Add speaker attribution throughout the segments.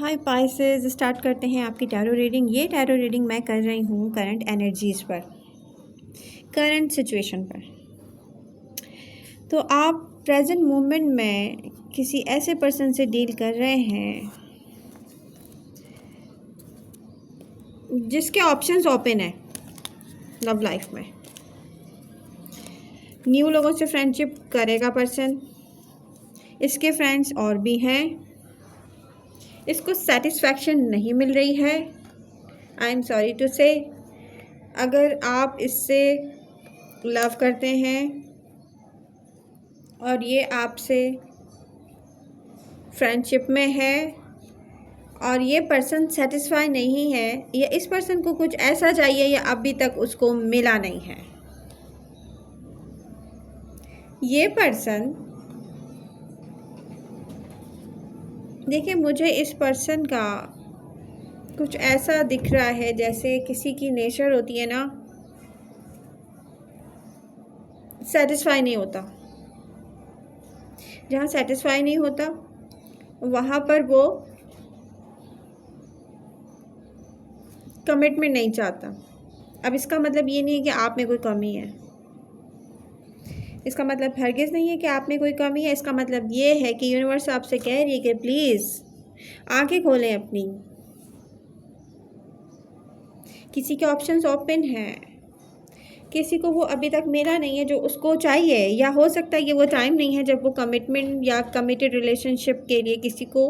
Speaker 1: हाय Pisces, start करते हैं आपकी टैरो रीडिंग। ये टैरो रीडिंग मैं कर रही हूँ करंट एनर्जीज़ पर, करंट सिचुएशन पर। तो आप प्रेजेंट मोमेंट में किसी ऐसे पर्सन से डील कर रहे हैं जिसके ऑप्शंस ओपन है लव लाइफ में। न्यू लोगों से फ्रेंडशिप करेगा पर्सन, इसके फ्रेंड्स और भी हैं, इसको सेटिस्फैक्शन नहीं मिल रही है। आई एम सॉरी टू से, अगर आप इससे लव करते हैं और ये आपसे फ्रेंडशिप में है और ये पर्सन सेटिस्फाई नहीं है, या इस पर्सन को कुछ ऐसा चाहिए या अभी तक उसको मिला नहीं है, ये पर्सन, देखिए मुझे इस पर्सन का कुछ ऐसा दिख रहा है जैसे किसी की नेचर होती है ना, सेटिस्फाई नहीं होता। जहाँ सेटिस्फाई नहीं होता वहाँ पर वो कमिटमेंट नहीं चाहता। अब इसका मतलब ये नहीं है कि आप में कोई कमी है, इसका मतलब हरगिज़ नहीं है कि आप में कोई कमी है। इसका मतलब ये है कि यूनिवर्स आपसे कह रही है कि प्लीज़ आंखें खोलें अपनी। किसी के ऑप्शंस ओपन हैं, किसी को वो अभी तक मिला नहीं है जो उसको चाहिए, या हो सकता है कि वो टाइम नहीं है जब वो कमिटमेंट या कमिटेड रिलेशनशिप के लिए किसी को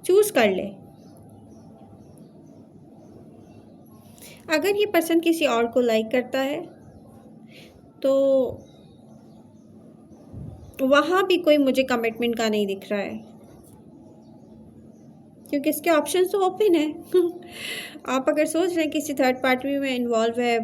Speaker 1: चूज़ कर ले। अगर ये पर्सन किसी और को लाइक करता है तो वहाँ भी कोई मुझे कमिटमेंट का नहीं दिख रहा है, क्योंकि इसके ऑप्शंस तो ओपन है। आप अगर सोच रहे हैं किसी थर्ड पार्टी में इन्वॉल्व है,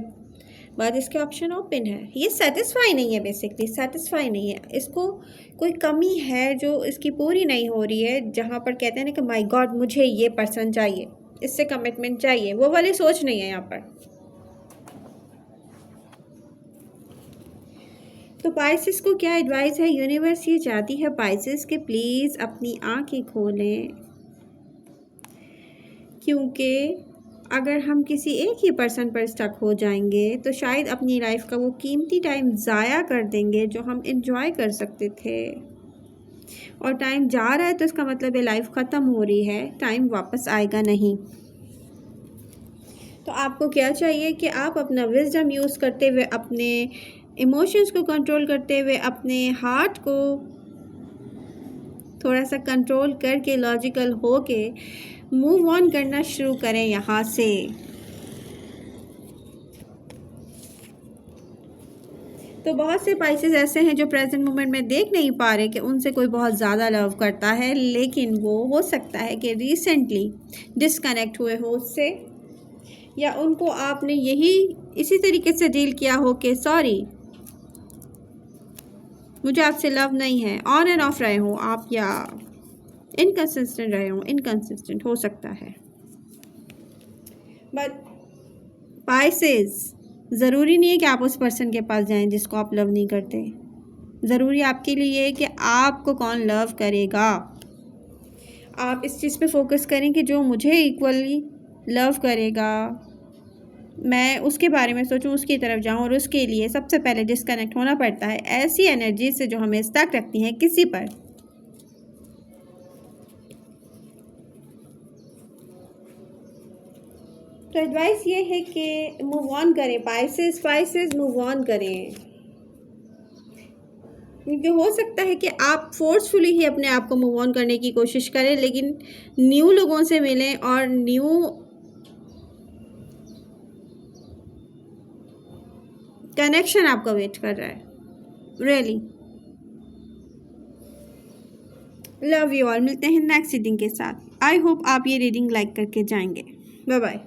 Speaker 1: बात इसके ऑप्शन ओपन है। ये सेटिस्फाई नहीं है, बेसिकली सेटिस्फाई नहीं है, इसको कोई कमी है जो इसकी पूरी नहीं हो रही है। जहाँ पर कहते हैं ना कि माय गॉड मुझे ये पर्सन चाहिए, इससे कमिटमेंट चाहिए, वो वाली सोच नहीं है यहाँ पर। तो पाइसेस को क्या एडवाइस है? यूनिवर्स ये चाहती है पाइसेस के प्लीज़ अपनी आंखें खोलें, क्योंकि अगर हम किसी एक ही पर्सन पर स्टक हो जाएंगे तो शायद अपनी लाइफ का वो कीमती टाइम ज़ाया कर देंगे जो हम एंजॉय कर सकते थे। और टाइम जा रहा है तो इसका मतलब ये लाइफ ख़त्म हो रही है, टाइम वापस आएगा नहीं। तो आपको क्या चाहिए कि आप अपना विजडम यूज़ करते हुए, अपने इमोशंस को कंट्रोल करते हुए, अपने हार्ट को थोड़ा सा कंट्रोल करके, लॉजिकल हो के मूव ऑन करना शुरू करें यहाँ से। तो बहुत से पाइसेस ऐसे हैं जो प्रेजेंट मोमेंट में देख नहीं पा रहे कि उनसे कोई बहुत ज़्यादा लव करता है, लेकिन वो हो सकता है कि रिसेंटली डिस्कनेक्ट हुए हो उससे, या उनको आपने यही इसी तरीके से डील किया हो कि सॉरी मुझे आपसे लव नहीं है, ऑन एंड ऑफ रहे हो आप, या इनकंसिस्टेंट रहे हो, इनकंसिस्टेंट हो सकता है। बट पाइसेस, ज़रूरी नहीं है कि आप उस पर्सन के पास जाएं जिसको आप लव नहीं करते। ज़रूरी आपके लिए ये है कि आपको कौन लव करेगा। आप इस चीज़ पे फोकस करें कि जो मुझे इक्वली लव करेगा, मैं उसके बारे में सोचूं, उसकी तरफ जाऊं, और उसके लिए सबसे पहले डिस्कनेक्ट होना पड़ता है ऐसी एनर्जी से जो हमें स्टक रखती हैं किसी पर। तो एडवाइस ये है कि मूव ऑन करें पाइसेस मूव ऑन करें, क्योंकि हो सकता है कि आप फोर्सफुली ही अपने आप को मूव ऑन करने की कोशिश करें, लेकिन न्यू लोगों से मिलें और न्यू कनेक्शन आपका वेट कर रहा है। Really love you all. मिलते हैं नेक्स्ट रीडिंग के साथ। आई होप आप ये रीडिंग लाइक करके जाएंगे। Bye bye.